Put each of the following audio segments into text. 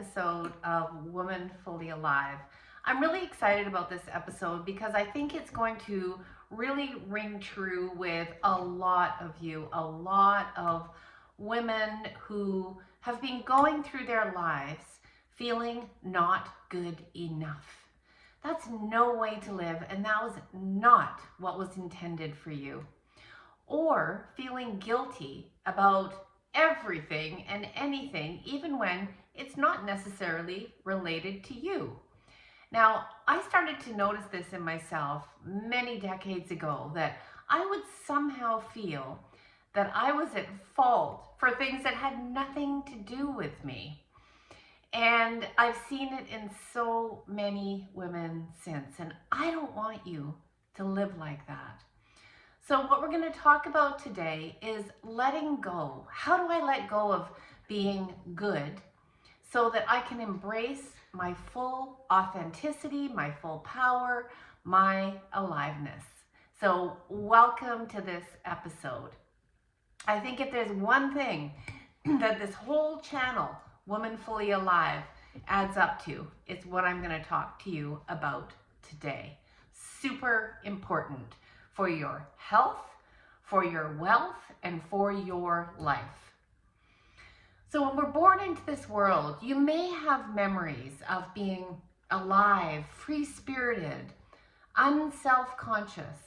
episode of Woman Fully Alive. I'm really excited about this episode because I think it's going to really ring true with a lot of you, a lot of women who have been going through their lives feeling not good enough. That's no way to live, and that was not what was intended for you. Or feeling guilty about everything and anything, even when it's not necessarily related to you. Now, I started to notice this in myself many decades ago, that I would somehow feel that I was at fault for things that had nothing to do with me. And I've seen it in so many women since, and I don't want you to live like that. So what we're going to talk about today is letting go. How do I let go of being good so that I can embrace my full authenticity, my full power, my aliveness? So welcome to this episode. I think if there's one thing that this whole channel, Woman Fully Alive, adds up to, it's what I'm going to talk to you about today. Super important for your health, for your wealth, and for your life. So when we're born into this world, you may have memories of being alive, free-spirited, unself-conscious,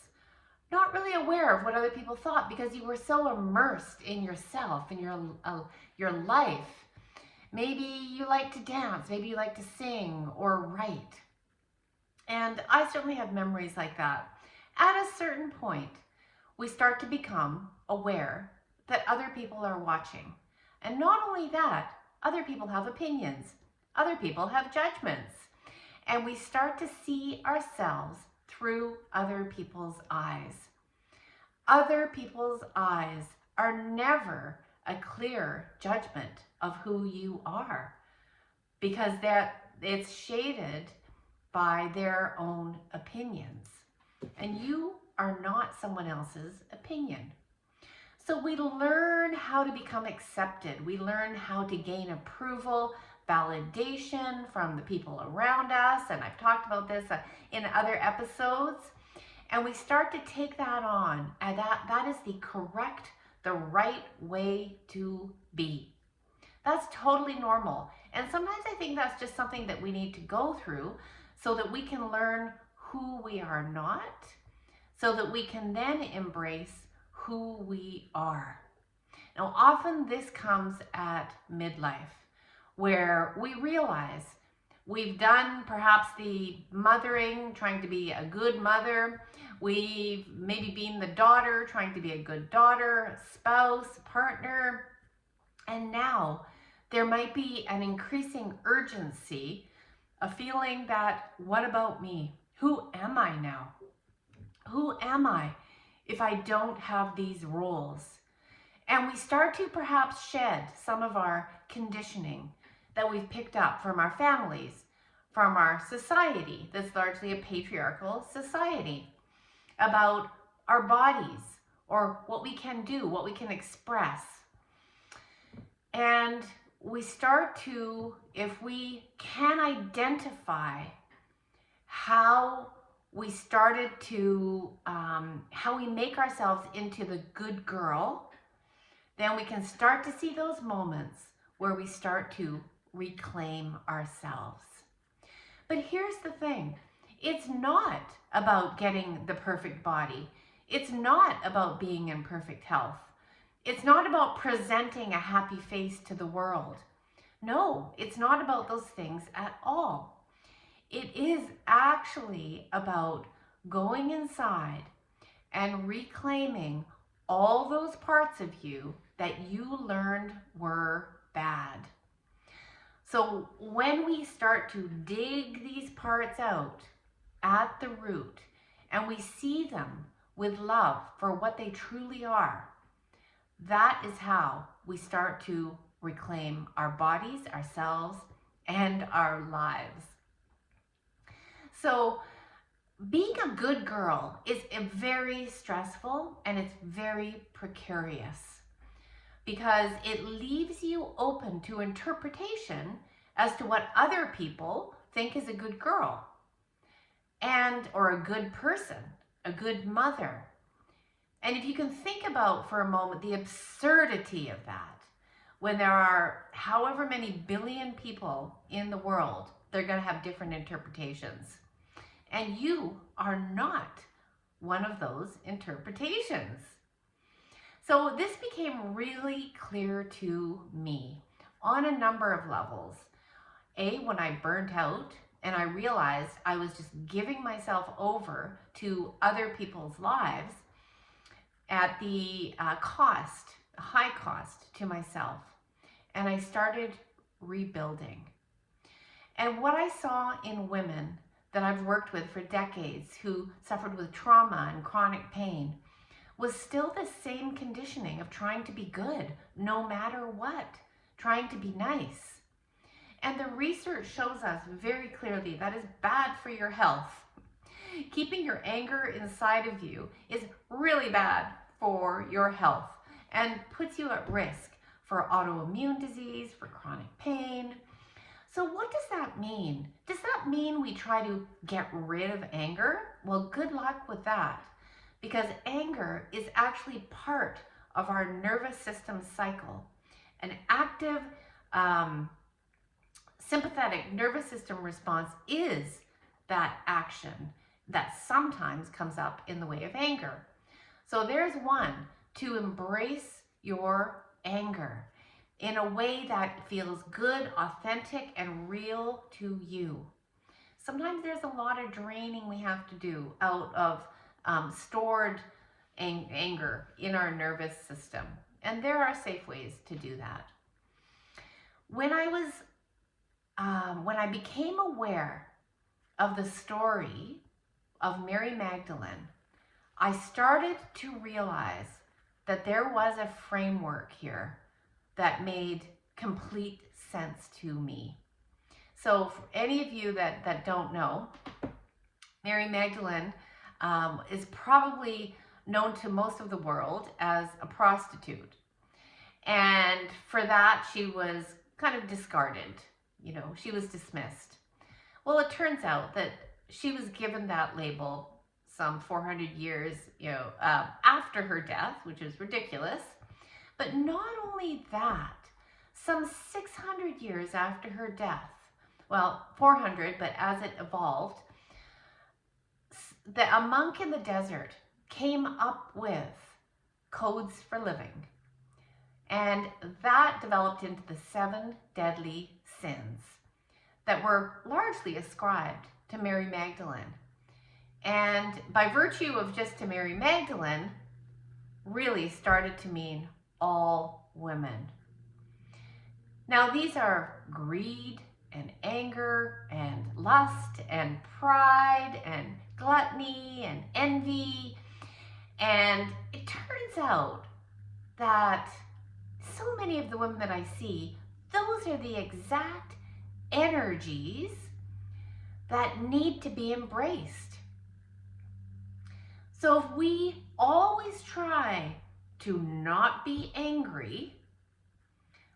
not really aware of what other people thought because you were so immersed in yourself, in your life. Maybe you like to dance, maybe you like to sing or write. And I certainly have memories like that. At a certain point, we start to become aware that other people are watching. And not only that, other people have opinions. Other people have judgments. And we start to see ourselves through other people's eyes. Other people's eyes are never a clear judgment of who you are, because it's shaded by their own opinions. And you are not someone else's opinion. So we learn how to become accepted. We learn how to gain approval, validation from the people around us. And I've talked about this in other episodes. And we start to take that on. And that is the correct, the right way to be. That's totally normal. And sometimes I think that's just something that we need to go through so that we can learn who we are not, so that we can then embrace who we are. Now, often this comes at midlife, where we realize we've done perhaps the mothering, trying to be a good mother. We've maybe been the daughter, trying to be a good daughter, spouse, partner. And now there might be an increasing urgency, a feeling that, what about me? Who am I now? Who am I if I don't have these roles? And we start to perhaps shed some of our conditioning that we've picked up from our families, from our society that's largely a patriarchal society, about our bodies or what we can do, what we can express. And we start to, if we can identify how we started to, how we make ourselves into the good girl, then we can start to see those moments where we start to reclaim ourselves. But here's the thing. It's not about getting the perfect body. It's not about being in perfect health. It's not about presenting a happy face to the world. No, it's not about those things at all. It is actually about going inside and reclaiming all those parts of you that you learned were bad. So when we start to dig these parts out at the root and we see them with love for what they truly are, that is how we start to reclaim our bodies, ourselves, and our lives. So being a good girl is very stressful and it's very precarious because it leaves you open to interpretation as to what other people think is a good girl and or a good person, a good mother. And if you can think about for a moment the absurdity of that, when there are however many billion people in the world, they're going to have different interpretations. And you are not one of those interpretations. So this became really clear to me on a number of levels. When I burnt out and I realized I was just giving myself over to other people's lives at the high cost to myself. And I started rebuilding. And what I saw in women that I've worked with for decades who suffered with trauma and chronic pain was still the same conditioning of trying to be good no matter what, trying to be nice. And the research shows us very clearly that is bad for your health. Keeping your anger inside of you is really bad for your health and puts you at risk for autoimmune disease, for chronic pain. So what does that mean? Does that mean we try to get rid of anger? Well, good luck with that, because anger is actually part of our nervous system cycle. An active sympathetic nervous system response is that action that sometimes comes up in the way of anger. So there's one, to embrace your anger in a way that feels good, authentic, and real to you. Sometimes there's a lot of draining we have to do out of stored anger in our nervous system. And there are safe ways to do that. When I became aware of the story of Mary Magdalene, I started to realize that there was a framework here that made complete sense to me. So for any of you that don't know, Mary Magdalene is probably known to most of the world as a prostitute. And for that, she was kind of discarded. She was dismissed. Well, it turns out that she was given that label some 400 years after her death, which is ridiculous. But not only that, some 600 years after her death, well, 400, but as it evolved, a monk in the desert came up with codes for living. And that developed into the 7 deadly sins that were largely ascribed to Mary Magdalene. And by virtue of just to Mary Magdalene, really started to mean all women. Now these are greed and anger and lust and pride and gluttony and envy. And it turns out that so many of the women that I see, those are the exact energies that need to be embraced. So if we always try to not be angry,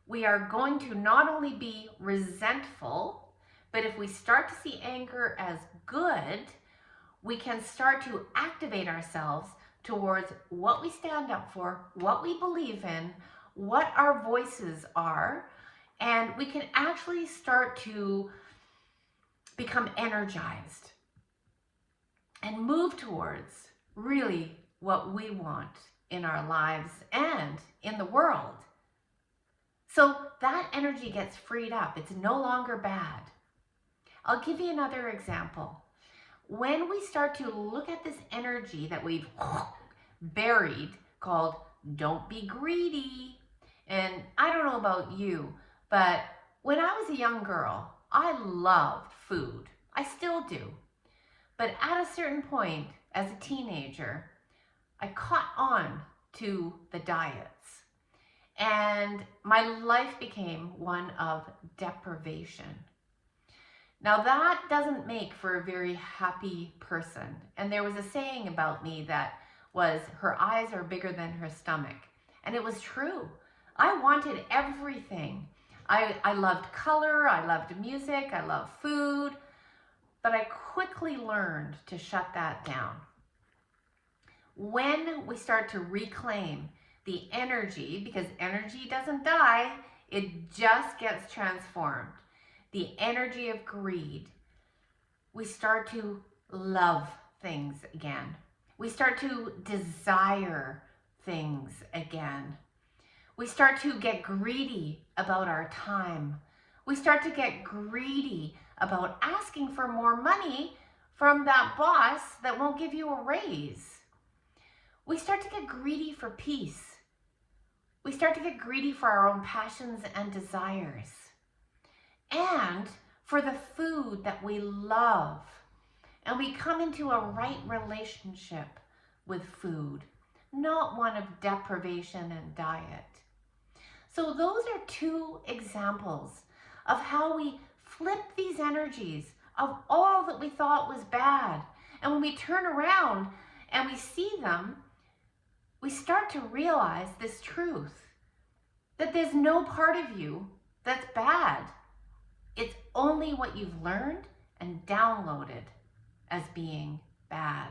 we are going to not only be resentful, but if we start to see anger as good, we can start to activate ourselves towards what we stand up for, what we believe in, what our voices are, and we can actually start to become energized and move towards really what we want in our lives and in the world. So that energy gets freed up. It's no longer bad. I'll give you another example. When we start to look at this energy that we've buried called don't be greedy, and I don't know about you, but when I was a young girl, I loved food. I still do. But at a certain point, as a teenager, I caught on to the diets. And my life became one of deprivation. Now that doesn't make for a very happy person. And there was a saying about me that was, her eyes are bigger than her stomach. And it was true. I wanted everything. I loved color, I loved music, I loved food, but I quickly learned to shut that down. When we start to reclaim the energy, because energy doesn't die, it just gets transformed. The energy of greed, we start to love things again. We start to desire things again. We start to get greedy about our time. We start to get greedy about asking for more money from that boss that won't give you a raise. We start to get greedy for peace. We start to get greedy for our own passions and desires. And for the food that we love. And we come into a right relationship with food, not one of deprivation and diet. So those are two examples of how we flip these energies of all that we thought was bad. And when we turn around and we see them, we start to realize this truth, that there's no part of you that's bad. It's only what you've learned and downloaded as being bad.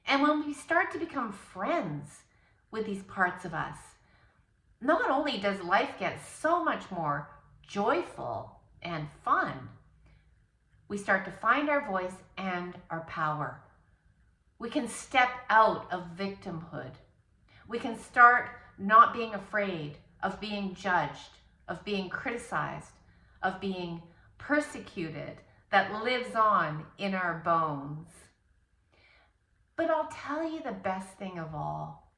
And when we start to become friends with these parts of us, not only does life get so much more joyful and fun, we start to find our voice and our power. We can step out of victimhood. We can start not being afraid of being judged, of being criticized, of being persecuted that lives on in our bones. But I'll tell you the best thing of all.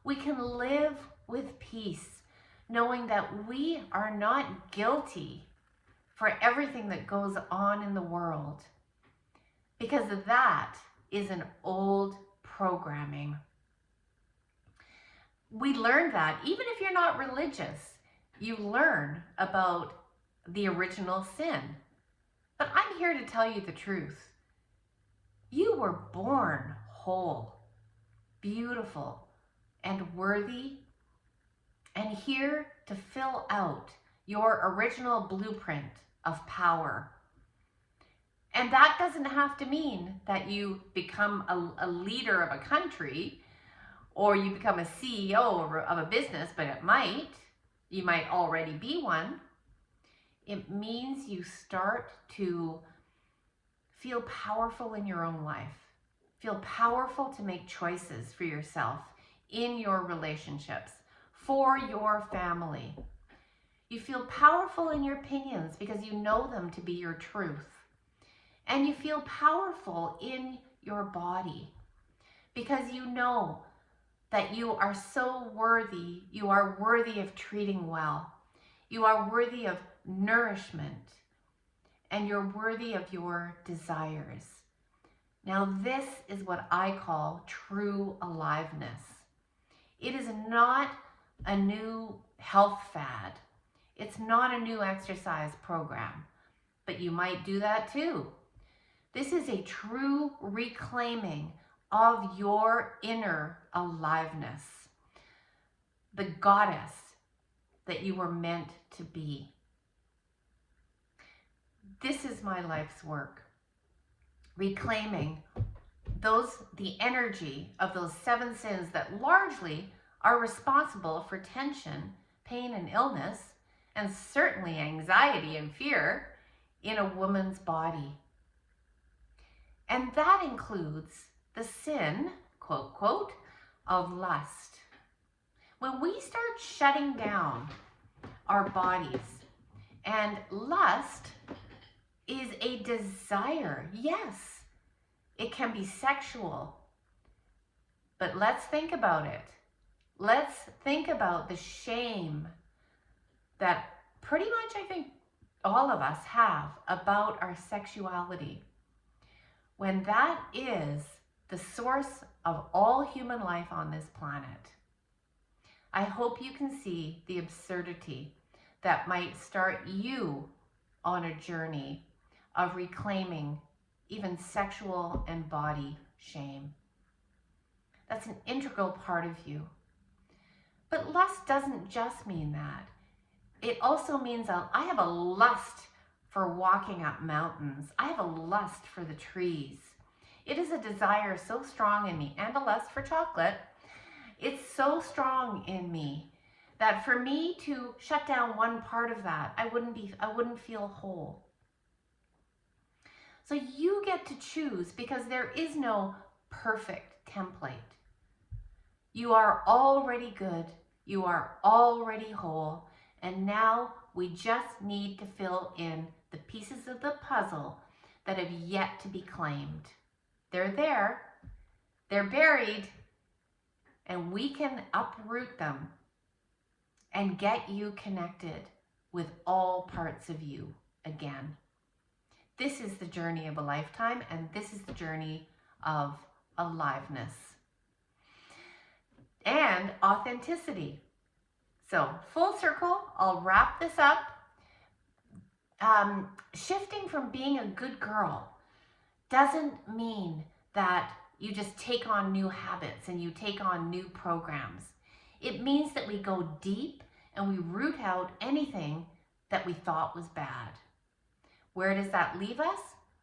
We can live with peace, knowing that we are not guilty for everything that goes on in the world, because that is an old programming. We learn that even if you're not religious, you learn about the original sin. But I'm here to tell you the truth. You were born whole, beautiful, and worthy, and here to fill out your original blueprint of power. And that doesn't have to mean that you become a leader of a country or you become a CEO of a business, but it might. You might already be one. It means you start to feel powerful in your own life. Feel powerful to make choices for yourself in your relationships, for your family. You feel powerful in your opinions because you know them to be your truth. And you feel powerful in your body because you know that you are so worthy. You are worthy of treating well. You are worthy of nourishment. And you're worthy of your desires. Now, this is what I call true aliveness. It is not a new health fad. It's not a new exercise program, but you might do that too. This is a true reclaiming of your inner aliveness, the goddess that you were meant to be. This is my life's work, reclaiming the energy of those 7 sins that largely are responsible for tension, pain, and illness, and certainly anxiety and fear in a woman's body. And that includes the sin, quote, quote, of lust. When we start shutting down our bodies, and lust is a desire, yes, it can be sexual, but let's think about it. Let's think about the shame that pretty much I think all of us have about our sexuality. When that is the source of all human life on this planet, I hope you can see the absurdity that might start you on a journey of reclaiming even sexual and body shame. That's an integral part of you. But lust doesn't just mean that. it also means I have a lust for walking up mountains. I have a lust for the trees. It is a desire so strong in me, and a lust for chocolate. It's so strong in me that for me to shut down one part of that, I wouldn't feel whole. So you get to choose, because there is no perfect template. You are already good. You are already whole. And now we just need to fill in the pieces of the puzzle that have yet to be claimed. They're there. They're buried. And we can uproot them and get you connected with all parts of you again. This is the journey of a lifetime, and this is the journey of aliveness and authenticity. So full circle, I'll wrap this up. Shifting from being a good girl doesn't mean that you just take on new habits and you take on new programs. It means that we go deep and we root out anything that we thought was bad. Where does that leave us?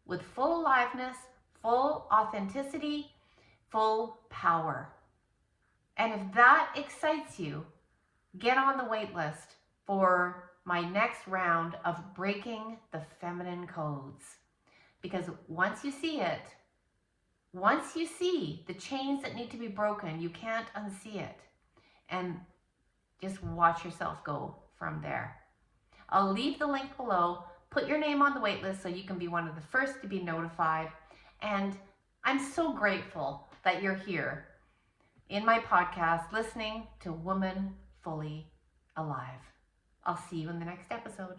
With full aliveness, full authenticity, full power. And if that excites you, get on the wait list for my next round of breaking the feminine codes. Because once you see it, once you see the chains that need to be broken, you can't unsee it. And just watch yourself go from there. I'll leave the link below. Put your name on the wait list so you can be one of the first to be notified. And I'm so grateful that you're here in my podcast listening to Woman Fully Alive. I'll see you in the next episode.